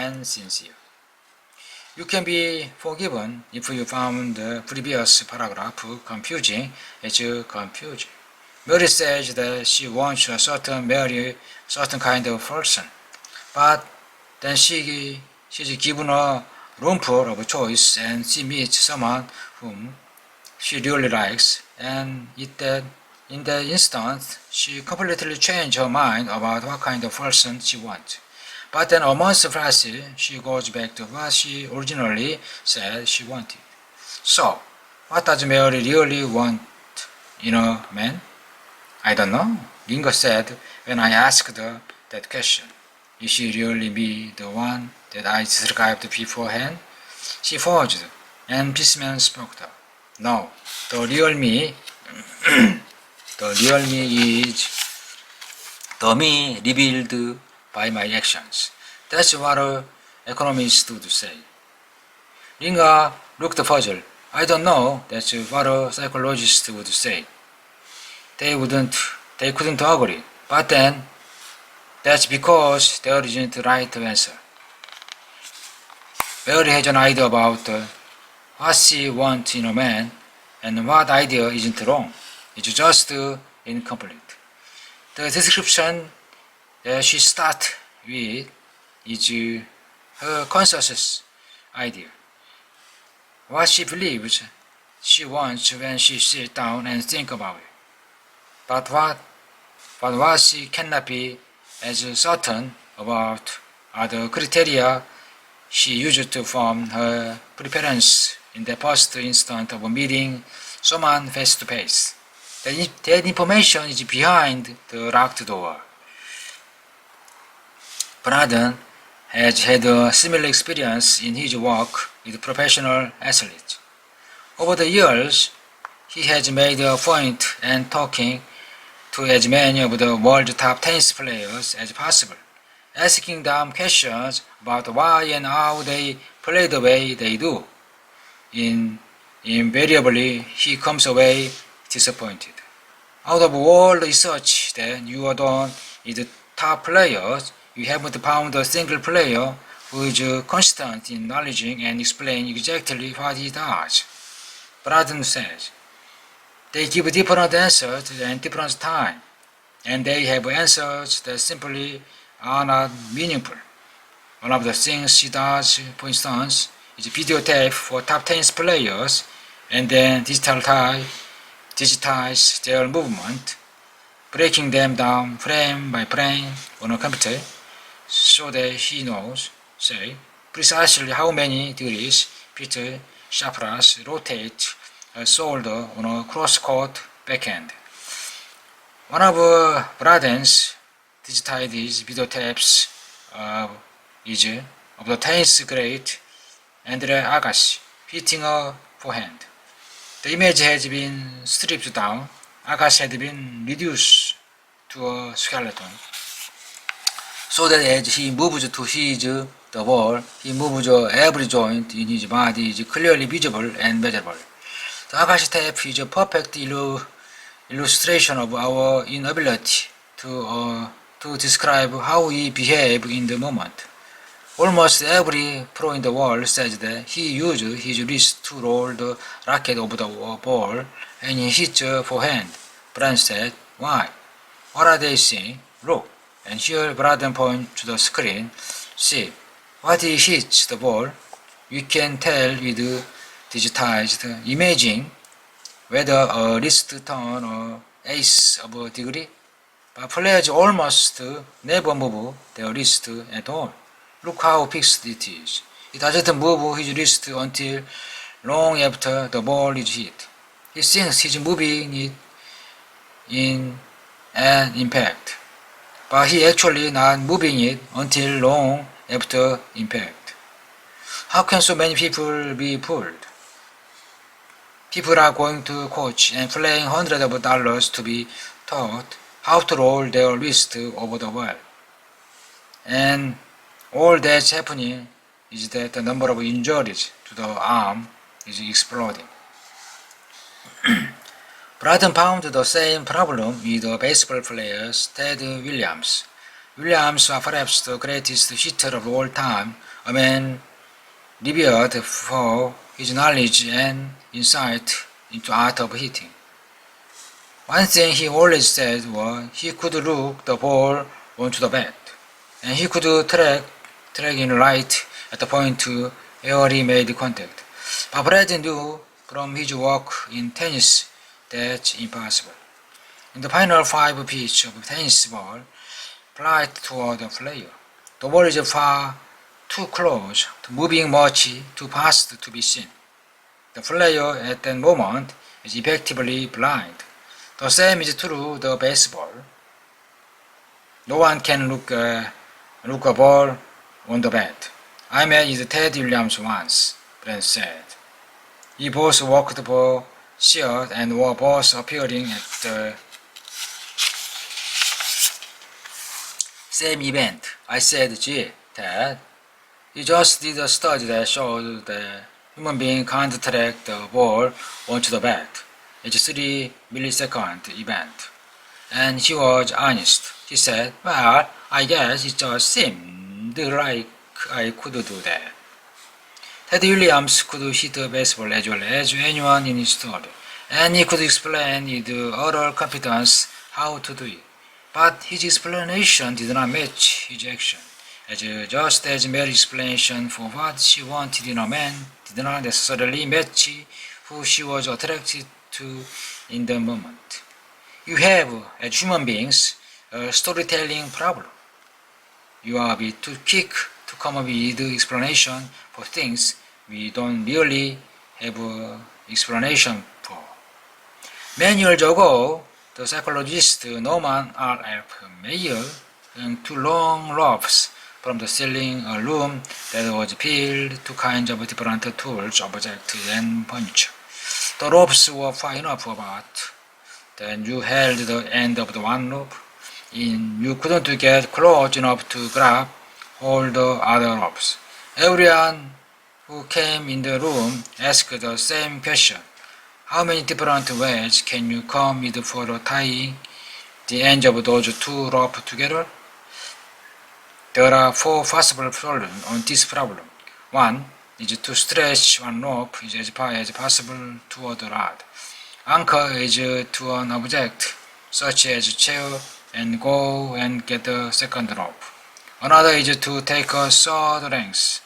and sincere. You can be forgiven if you found the previous paragraph confusing. It's confusing. Mary says that she wants a certain kind of person, but then she's given a roomful of choice and she meets someone whom she really likes, and in that instant, she completely changed her mind about what kind of person she wants. But then a month passes, she goes back to what she originally said she wanted. So, what does Mary really want in a man? I don't know, Ringo said when I asked her that question. Is she really be the one that I described beforehand? She paused, and Peaceman spoke up. No, the real me, the real me is the me revealed by my actions. That's what economists would say. Ringa looked puzzled. I don't know, that's what a psychologist would say. They couldn't agree. But then, that's because there isn't a right answer. Mary has an idea about what she wants in a man, and what idea isn't wrong. It's just incomplete. The description that she starts with is her conscious idea. What she believes she wants when she sits down and thinks about it. But what she cannot be as certain about are the criteria she used to form her preference in the first instant of meeting someone face to face. That information is behind the locked door. Braden has had a similar experience in his work with professional athletes. Over the years, he has made a point in talking to as many of the world's top tennis players as possible, asking them questions about why and how they play the way they do. Invariably, he comes away disappointed. Out of all the research that you have done with the top players, you haven't found a single player who is constant in acknowledging and explaining exactly what he does. Braden says, they give different answers at different times, and they have answers that simply are not meaningful. One of the things she does, for instance, is videotape for top tennis players and then digitize their movement, breaking them down frame by frame on a computer so that he knows, say, precisely how many degrees Peter Shapras rotate a shoulder on a cross-court backhand. One of Braden's digitized videotapes is of the tennis great Andre Agassi hitting a forehand. The image has been stripped down. Agassi had been reduced to a skeleton, so that as he moves to hit the ball, he moves every joint in his body is clearly visible and measurable. The Agassi tape is a perfect illustration of our inability to describe how we behave in the moment. Almost every pro in the world says that he used his wrist to roll the racket over the ball and he hit a forehand. Braden said, why? What are they saying? Look. And here Braden points to the screen. See, what he hits the ball, we can tell with digitized imaging whether a wrist turn or eighth of a degree, but players almost never move their wrist at all. Look how fixed it is. He doesn't move his wrist until long after the ball is hit. He thinks he's moving it in an impact, but he actually not moving it until long after impact. How can so many people be fooled? People are going to coach and paying hundreds of dollars to be taught how to roll their wrist over the ball. And all that's happening is that the number of injuries to the arm is exploding. Braden found the same problem with the baseball players Ted Williams. Williams was perhaps the greatest hitter of all time, a man revered for his knowledge and insight into art of hitting. One thing he always said was he could look the ball onto the bat, and he could track in right at the point where he made contact. But Brad knew from his work in tennis that's impossible. In the final 5 pitch of a tennis ball, flight toward the player. The ball is far too close, moving much too fast to be seen. The player at that moment is effectively blind. The same is true the baseball. No one can look a ball on the bat. I met with Ted Williams once, Brent said. We both worked for Sears and were both appearing at the same event. I said, gee, Ted, you just did a study that showed the human being can't track the ball onto the bat. It's a 3-millisecond event. And he was honest. He said, well, I guess it just seemed like I could do that. Ted Williams could hit a baseball as well as anyone in his story, and he could explain with utter confidence how to do it. But his explanation did not match his action, just as Mary's explanation for what she wanted in a man did not necessarily match who she was attracted to in the moment. You have, as human beings, a storytelling problem. You are a bit too quick to come up with explanation for things we don't really have an explanation for. Many years ago, the psychologist Norman R. F. Mayer hung 2 long ropes from the ceiling a room that was filled 2 kinds of different tools, objects, and furniture. The ropes were far enough apart that you held the end of the one rope in. You couldn't get close enough to hold the other ropes. Everyone who came in the room asked the same question. How many different ways can you come with for tying the ends of those 2 ropes together? There are 4 possible solutions on this problem. 1 is to stretch one rope as far as possible toward the rod. Anchor is to an object, such as a chair, and go and get the second rope. Another is to take a third length,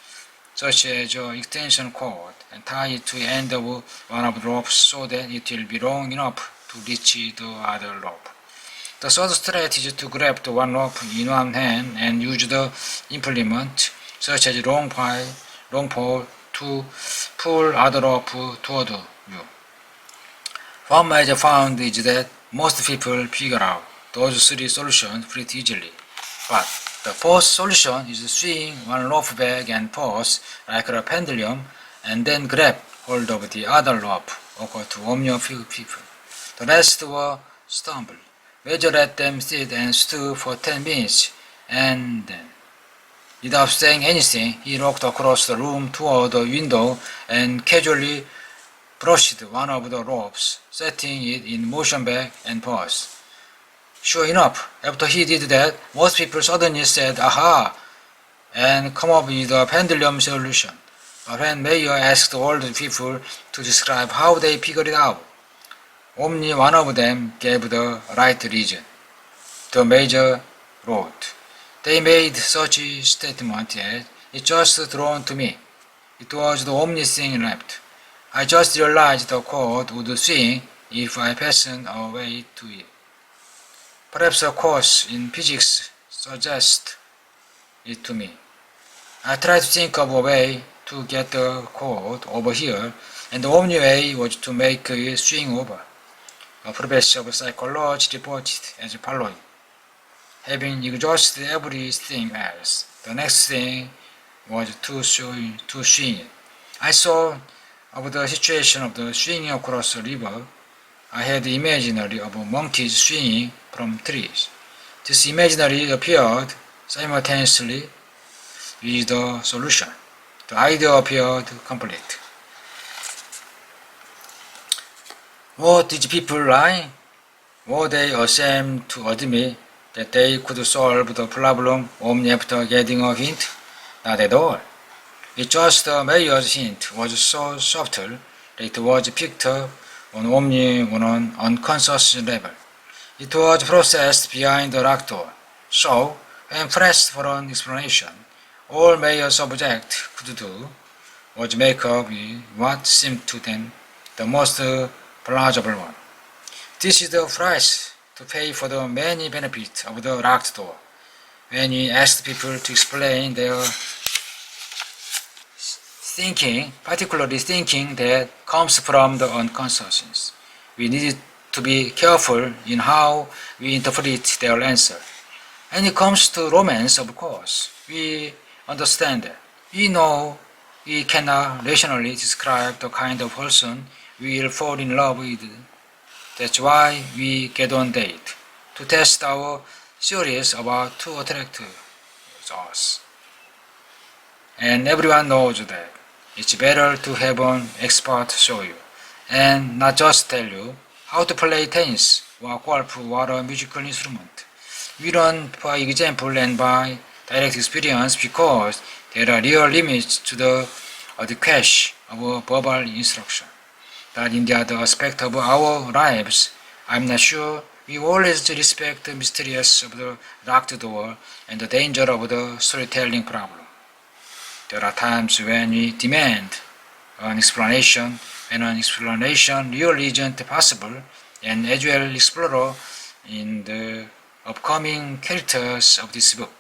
such as an extension cord, and tie it to the end of one of the ropes so that it will be long enough to reach the other rope. The third strategy is to grab the one rope in one hand and use the implement, such as long pole, to pull other rope toward you. What I found is that most people figure out those 3 solutions pretty easily, but the fourth solution is to swing one rope back and forth like a pendulum and then grab hold of the other rope, according to only a few people. The rest were stumbled. Major let them sit and stew for 10 minutes, and then, without saying anything, he walked across the room toward the window and casually brushed one of the ropes, setting it in motion back and forth. Sure enough, after he did that, most people suddenly said, aha, and come up with a pendulum solution. But when Mayer asked all the people to describe how they figured it out, only one of them gave the right reason. The Major wrote, they made such a statement as, it just drawn to me. It was the only thing left. I just realized the cord would swing if I fastened a way to it. Perhaps a course in physics suggests it to me. I tried to think of a way to get the cord over here, and the only way was to make it swing over. A professor of psychology reported as following. Having exhausted everything else, the next thing was to swing it. I thought of the situation of the swinging across the river. I had the imaginary of monkeys swinging from trees. This imaginary appeared simultaneously with the solution. The idea appeared complete. Were these people lying? Were they ashamed to admit that they could solve the problem only after getting a hint? Not at all. It just the mayor's hint was so subtle that it was picked up on only on an unconscious level. It was processed behind the locked door. So, when pressed for an explanation, all Mayer's object could do was make up what seemed to them the most plausible one. This is the price to pay for the many benefits of the locked door. When we asked people to explain their thinking, particularly thinking that comes from the unconscious, we needed to be careful in how we interpret their answer. When it comes to romance, of course, we understand that. We know we cannot rationally describe the kind of person we will fall in love with. That's why we get on date, to test our theories about who attracts us. And everyone knows that it's better to have an expert show you, and not just tell you how to play tennis or golf or a musical instrument. We learn by example and by direct experience because there are real limits to the adequacy of verbal instruction. That in the other aspect of our lives, I'm not sure we always respect the mysterious of the locked door and the danger of the storytelling problem. There are times when we demand an explanation, when an explanation really isn't possible, and as well explore in the upcoming characters of this book.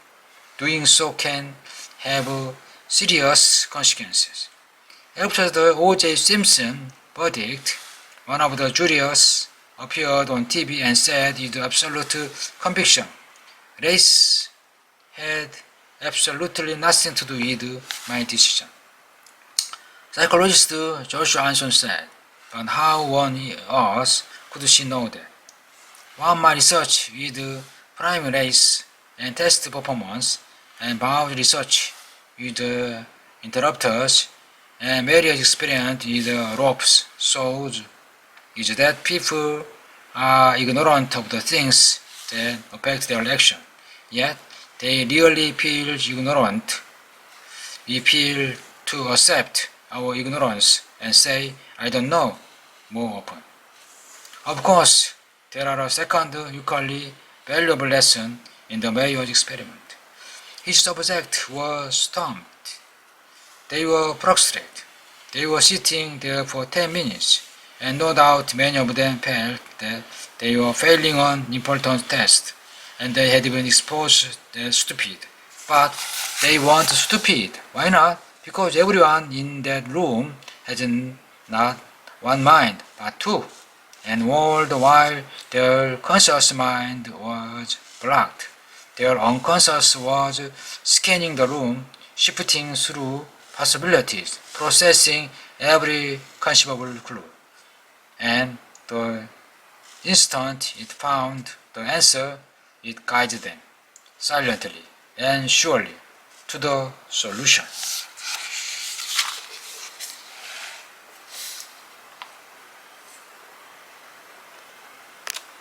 Doing so can have serious consequences. After the O.J. Simpson verdict, one of the jurors appeared on TV and said with absolute conviction, race had absolutely nothing to do with my decision. Psychologist Joshua Anson said, but how on earth could she know that? One my research with prime race and test performance and bound research with interrupters and various experience with ropes shows is that people are ignorant of the things that affect their action. Yet, they really feel ignorant. We feel to accept our ignorance and say, I don't know, more often. Of course, there are a second equally valuable lesson in the mayor's experiment. His subject was stumped. They were prostrate. They were sitting there for 10 minutes, and no doubt many of them felt that they were failing an important test, and they had been exposed as stupid. But they weren't stupid. Why not? Because everyone in that room has not one mind, but two. And all the while their conscious mind was blocked. Their unconscious was scanning the room, shifting through possibilities, processing every conceivable clue. And the instant it found the answer, it guided them, silently and surely, to the solution.